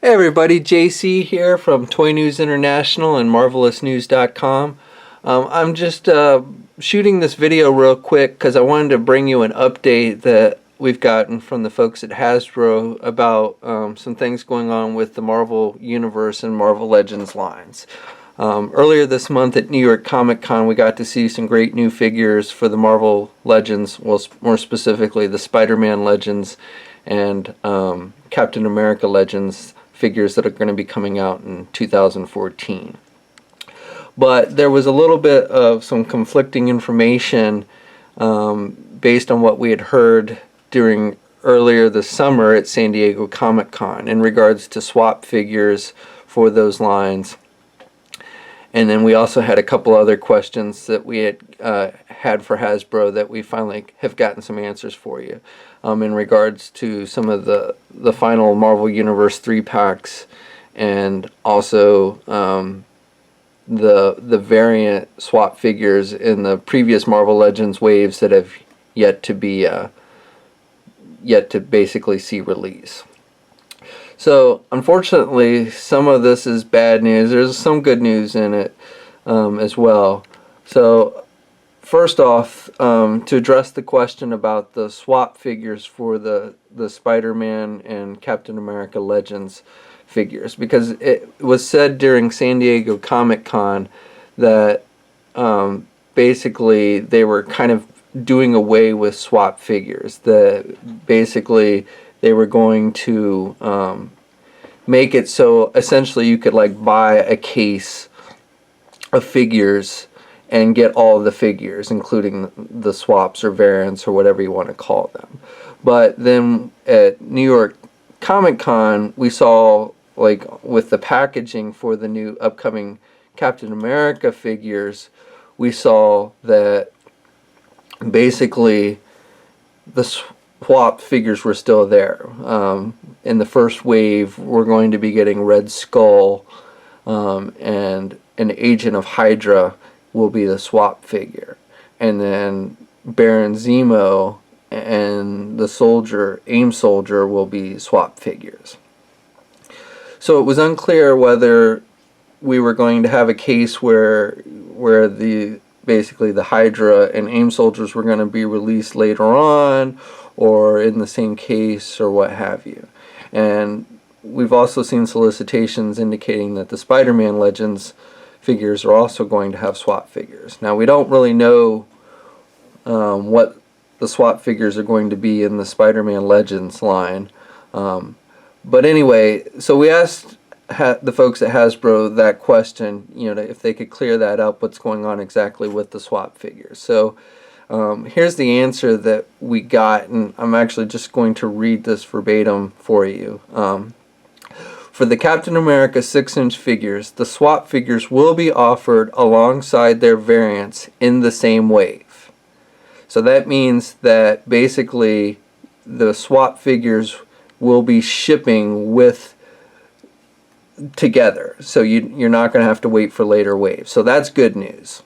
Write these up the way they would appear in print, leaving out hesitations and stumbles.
Hey everybody, JC here from Toy News International and MarvelousNews.com. I'm just shooting this video real quick because I wanted to bring you an update that we've gotten from the folks at Hasbro about some things going on with the Marvel Universe and Marvel Legends lines. Earlier this month at New York Comic Con, we got to see some great new figures for the Marvel Legends, well, more specifically the Spider-Man Legends and Captain America Legends figures that are going to be coming out in 2014. But there was a little bit of some conflicting information based on what we had heard during earlier this summer at San Diego Comic Con in regards to swap figures for those lines. And then we also had a couple other questions that we had for Hasbro that we finally have gotten some answers for you in regards to some of the final Marvel Universe 3-packs and also the variant swap figures in the previous Marvel Legends waves that have yet to basically see release. So, unfortunately, some of this is bad news. There's some good news in it as well. So, first off, to address the question about the swap figures for the Spider-Man and Captain America Legends figures, because it was said during San Diego Comic-Con that basically they were kind of doing away with swap figures. That basically they were going to make it so essentially you could like buy a case of figures and get all of the figures, including the swaps or variants or whatever you want to call them. But then at New York Comic Con, we saw, like with the packaging for the new upcoming Captain America figures, we saw that basically the swap figures were still there. In the first wave, we're going to be getting Red Skull and an Agent of Hydra will be the swap figure. And then Baron Zemo and the soldier, AIM Soldier, will be swap figures. So it was unclear whether we were going to have a case where basically the Hydra and AIM Soldiers were going to be released later on, or in the same case, or what have you. And we've also seen solicitations indicating that the Spider-Man Legends figures are also going to have swap figures. Now, we don't really know what the swap figures are going to be in the Spider-Man Legends line. But anyway, so we asked the folks at Hasbro that question, if they could clear that up, what's going on exactly with the swap figures. So here's the answer that we got, and I'm actually just going to read this verbatim for you. For the Captain America 6-inch figures, the swap figures will be offered alongside their variants in the same wave. So that means that basically the swap figures will be shipping together. So you're not going to have to wait for later waves. So that's good news.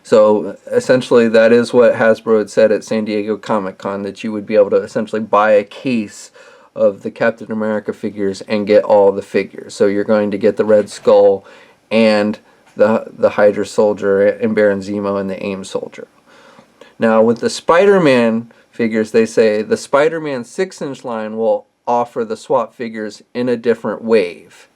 So essentially that is what Hasbro had said at San Diego Comic Con, that you would be able to essentially buy a case of the Captain America figures and get all the figures. So you're going to get the Red Skull and the Hydra Soldier and Baron Zemo and the AIM Soldier. Now with the Spider-Man figures, they say the Spider-Man 6-inch line will offer the swap figures in a different wave.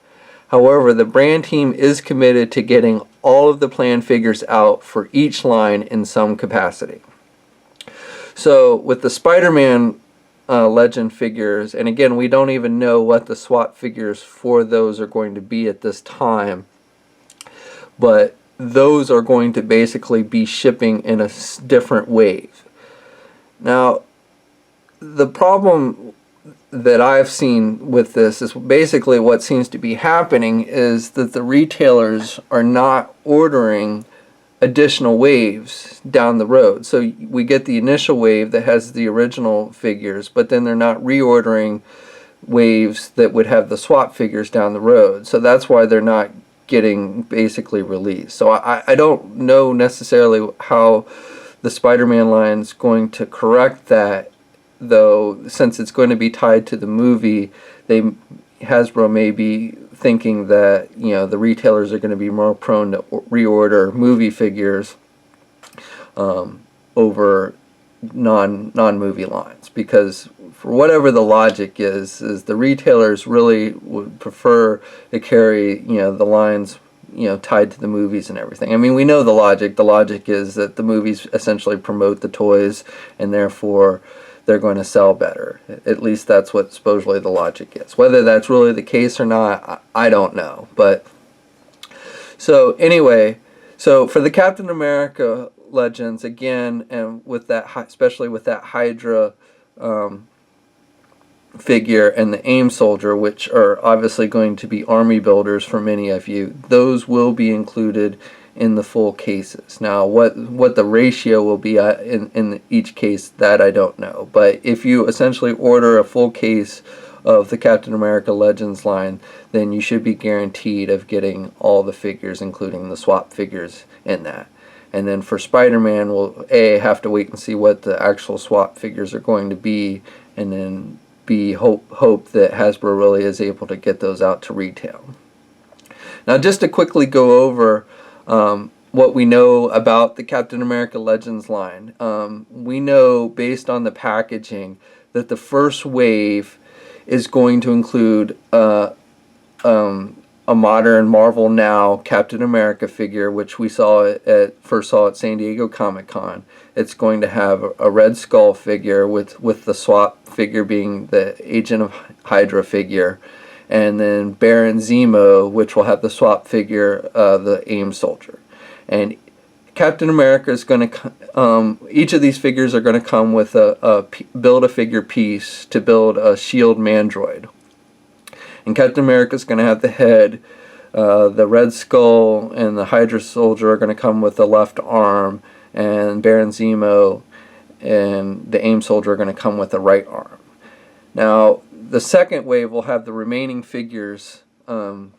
However, the brand team is committed to getting all of the planned figures out for each line in some capacity. So with the Spider-Man Legend figures, and again, we don't even know what the swap figures for those are going to be at this time, but those are going to basically be shipping in a different wave. Now, the problem that I've seen with this is basically what seems to be happening is that the retailers are not ordering additional waves down the road. So we get the initial wave that has the original figures, but then they're not reordering waves that would have the swap figures down the road. So that's why they're not getting basically released. So I don't know necessarily how the Spider-Man line is going to correct that, though, since it's going to be tied to the movie. They, Hasbro may be thinking that, you know, the retailers are going to be more prone to reorder movie figures over non-movie lines, because for whatever the logic is the retailers really would prefer to carry, you know, the lines, you know, tied to the movies and everything. I mean, we know the logic. The logic is that the movies essentially promote the toys, and therefore they're going to sell better. At least that's what supposedly the logic is. Whether that's really the case or not, I don't know. But so anyway, so for the Captain America Legends, again, and with that, especially with that Hydra figure and the AIM soldier, which are obviously going to be army builders for many of you, those will be included in the full cases. Now, what the ratio will be in each case, that I don't know. But if you essentially order a full case of the Captain America Legends line, then you should be guaranteed of getting all the figures, including the swap figures in that. And then for Spider-Man, we'll have to wait and see what the actual swap figures are going to be, and then B, hope that Hasbro really is able to get those out to retail. Now, just to quickly go over what we know about the Captain America Legends line. We know, based on the packaging, that the first wave is going to include a modern Marvel Now Captain America figure, which we first saw at San Diego Comic-Con. It's going to have a Red Skull figure, with the swap figure being the Agent of Hydra figure, and then Baron Zemo, which will have the swap figure, the AIM soldier. And Captain America is going to, each of these figures are going to come with a Build-A-Figure piece to build a shield mandroid. And Captain America is going to have the head, the Red Skull and the Hydra soldier are going to come with the left arm, and Baron Zemo and the AIM soldier are going to come with the right arm. Now, the second wave will have the remaining figures in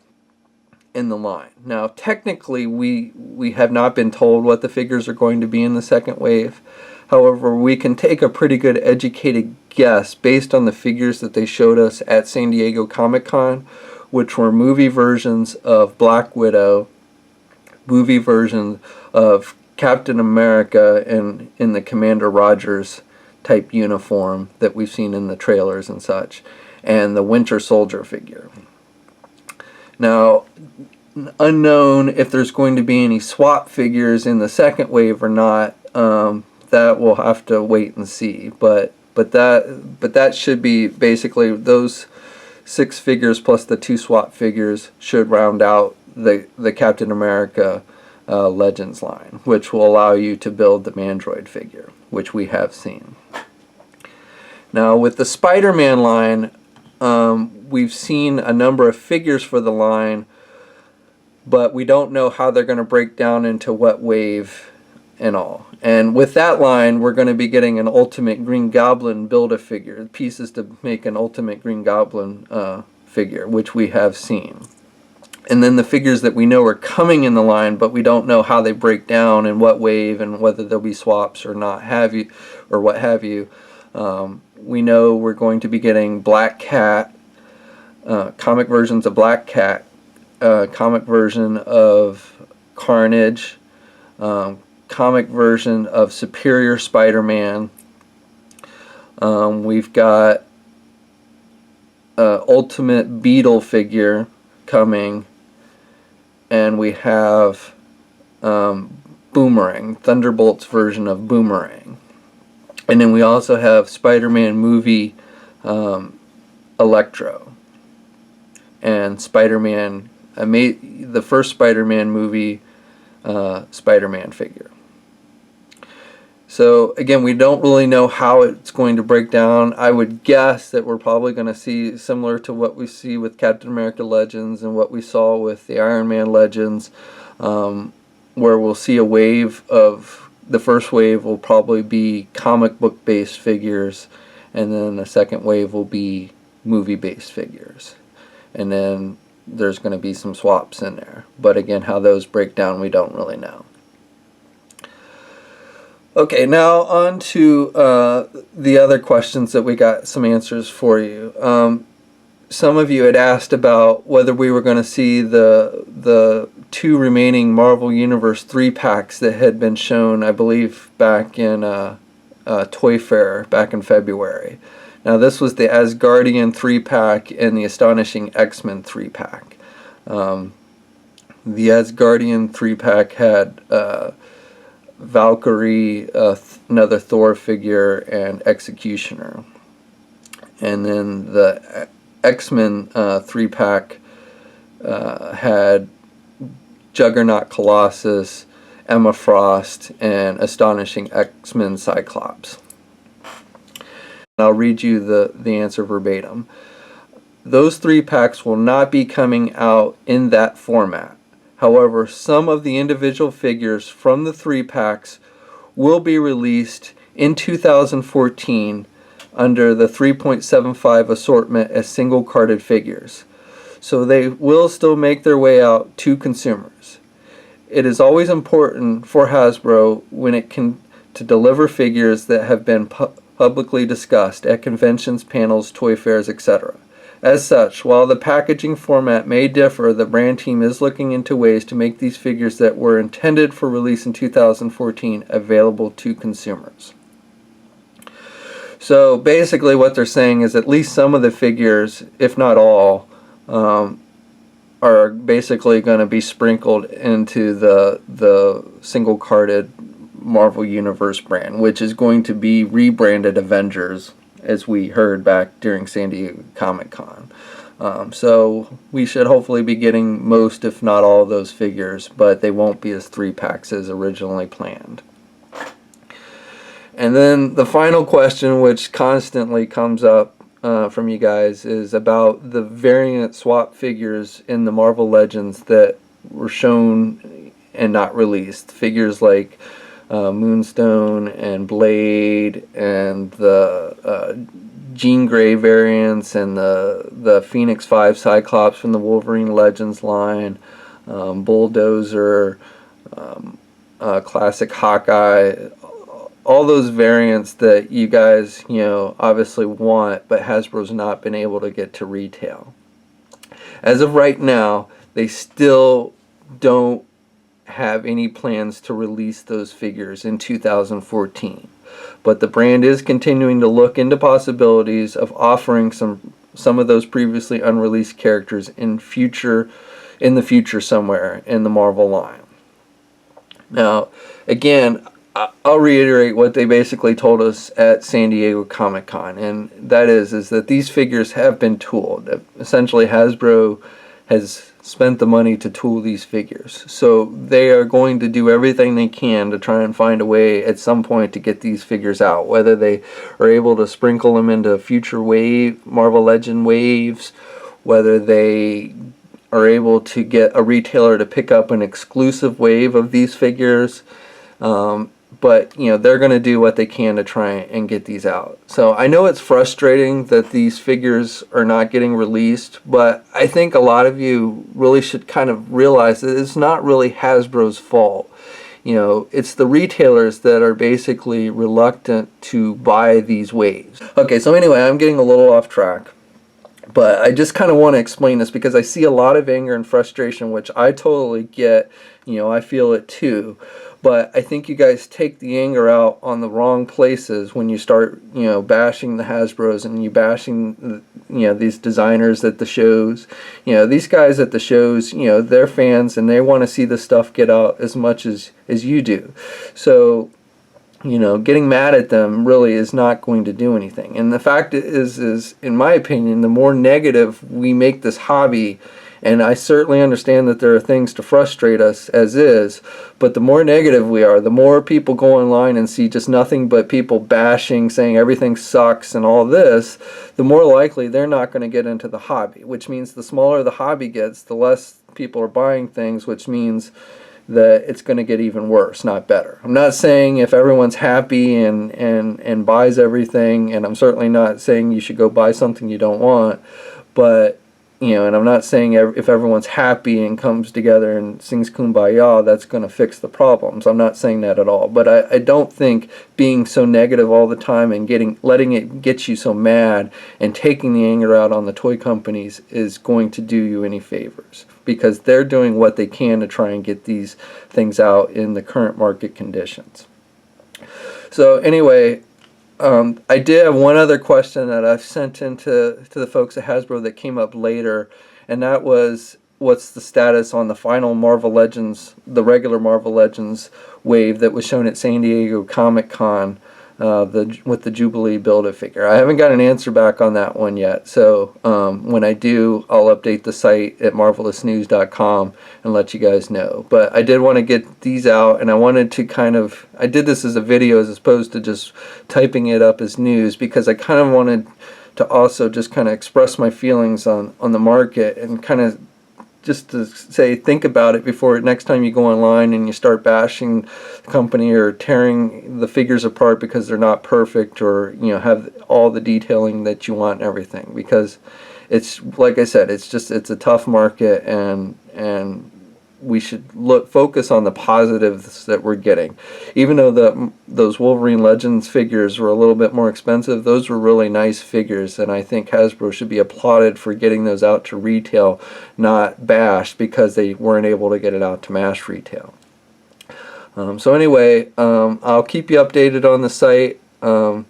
the line. Now, technically, we have not been told what the figures are going to be in the second wave. However, we can take a pretty good educated guess based on the figures that they showed us at San Diego Comic-Con, which were movie versions of Black Widow, movie versions of Captain America in the Commander Rogers type uniform that we've seen in the trailers and such, and the Winter Soldier figure. Now, unknown if there's going to be any swap figures in the second wave or not. That we'll have to wait and see. But that should be basically those 6 figures plus the 2 swap figures should round out the Captain America Legends line, which will allow you to build the Mandroid figure, which we have seen. Now, with the Spider-Man line, we've seen a number of figures for the line, but we don't know how they're going to break down into what wave and all. And with that line, we're going to be getting an Ultimate Green Goblin Build-A-Figure, pieces to make an Ultimate Green Goblin figure, which we have seen. And then the figures that we know are coming in the line, but we don't know how they break down and what wave and whether there'll be swaps or not have you, or what have you. We know we're going to be getting Black Cat, comic versions of Black Cat, comic version of Carnage, comic version of Superior Spider-Man. We've got Ultimate Beetle figure coming, and we have Boomerang, Thunderbolt's version of Boomerang. And then we also have Spider-Man movie Electro, and Spider-Man, the first Spider-Man movie Spider-Man figure. So again, we don't really know how it's going to break down. I would guess that we're probably going to see similar to what we see with Captain America Legends and what we saw with the Iron Man Legends, where we'll see a wave of, the first wave will probably be comic book based figures, and then the second wave will be movie based figures. And then there's going to be some swaps in there. But again, how those break down, we don't really know. Okay, now on to the other questions that we got some answers for you. some of you had asked about whether we were going to see the two remaining Marvel Universe 3-packs that had been shown, I believe, back in Toy Fair back in February. Now this was the Asgardian 3-pack and the Astonishing X-Men 3-pack. The Asgardian 3-pack had Valkyrie, another Thor figure, and Executioner. And then the X-Men 3-pack had Juggernaut Colossus, Emma Frost, and Astonishing X-Men Cyclops. I'll read you the answer verbatim. Those 3-packs will not be coming out in that format. However, some of the individual figures from the 3-packs will be released in 2014 under the 3.75 assortment as single-carded figures. So they will still make their way out to consumers. It is always important for Hasbro when it can to deliver figures that have been publicly discussed at conventions, panels, toy fairs, etc. As such, while the packaging format may differ, the brand team is looking into ways to make these figures that were intended for release in 2014 available to consumers. So basically what they're saying is at least some of the figures, if not all, are basically going to be sprinkled into the single-carded Marvel Universe brand, which is going to be rebranded Avengers, as we heard back during San Diego Comic-Con. So we should hopefully be getting most, if not all, of those figures, but they won't be as 3-packs as originally planned. And then the final question, which constantly comes up from you guys, is about the variant swap figures in the Marvel Legends that were shown and not released. Figures like Moonstone and Blade and the Jean Grey variants and the Phoenix 5 Cyclops from the Wolverine Legends line, Bulldozer, Classic Hawkeye, all those variants that you guys, obviously want, but Hasbro's not been able to get to retail. As of right now, they still don't have any plans to release those figures in 2014. But the brand is continuing to look into possibilities of offering some of those previously unreleased characters in the future somewhere in the Marvel line. Now, again, I'll reiterate what they basically told us at San Diego Comic-Con, and that is that these figures have been tooled. Essentially, Hasbro has spent the money to tool these figures. So they are going to do everything they can to try and find a way at some point to get these figures out, whether they are able to sprinkle them into future Marvel Legend waves, whether they are able to get a retailer to pick up an exclusive wave of these figures. But they're going to do what they can to try and get these out. So I know it's frustrating that these figures are not getting released, but I think a lot of you really should kind of realize that it's not really Hasbro's fault. It's the retailers that are basically reluctant to buy these waves. Okay, so anyway, I'm getting a little off track. But I just kind of want to explain this because I see a lot of anger and frustration, which I totally get. I feel it too. But I think you guys take the anger out on the wrong places when you start, bashing the Hasbros and you bashing, these designers at the shows. These guys at the shows, they're fans and they want to see the stuff get out as much as you do. So, getting mad at them really is not going to do anything. And the fact is in my opinion, the more negative we make this hobby, and I certainly understand that there are things to frustrate us as is, but the more negative we are, the more people go online and see just nothing but people bashing, saying everything sucks and all this, the more likely they're not going to get into the hobby, which means the smaller the hobby gets, the less people are buying things, which means that it's going to get even worse, not better. I'm not saying if everyone's happy and buys everything, and I'm certainly not saying you should go buy something you don't want, but you know, and I'm not saying if everyone's happy and comes together and sings Kumbaya, that's going to fix the problems. I'm not saying that at all. But I don't think being so negative all the time and letting it get you so mad and taking the anger out on the toy companies is going to do you any favors, because they're doing what they can to try and get these things out in the current market conditions. So anyway, I did have one other question that I've sent in to the folks at Hasbro that came up later, and that was, what's the status on the final Marvel Legends, the regular Marvel Legends wave that was shown at San Diego Comic-Con, with the Jubilee Build-A-Figure. I haven't got an answer back on that one yet, so when I do, I'll update the site at marvelousnews.com and let you guys know. But I did want to get these out, and I wanted to I did this as a video as opposed to just typing it up as news, because I kind of wanted to also just kind of express my feelings on the market, and kind of just to say, think about it before next time you go online and you start bashing the company or tearing the figures apart because they're not perfect, or, you know, have all the detailing that you want and everything. Because it's, like I said, it's a tough market, and we should focus on the positives that we're getting. Even though those Wolverine Legends figures were a little bit more expensive, those were really nice figures, and I think Hasbro should be applauded for getting those out to retail, not bashed because they weren't able to get it out to mass retail. So anyway, I'll keep you updated on the site, and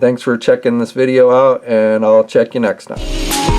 thanks for checking this video out, and I'll check you next time.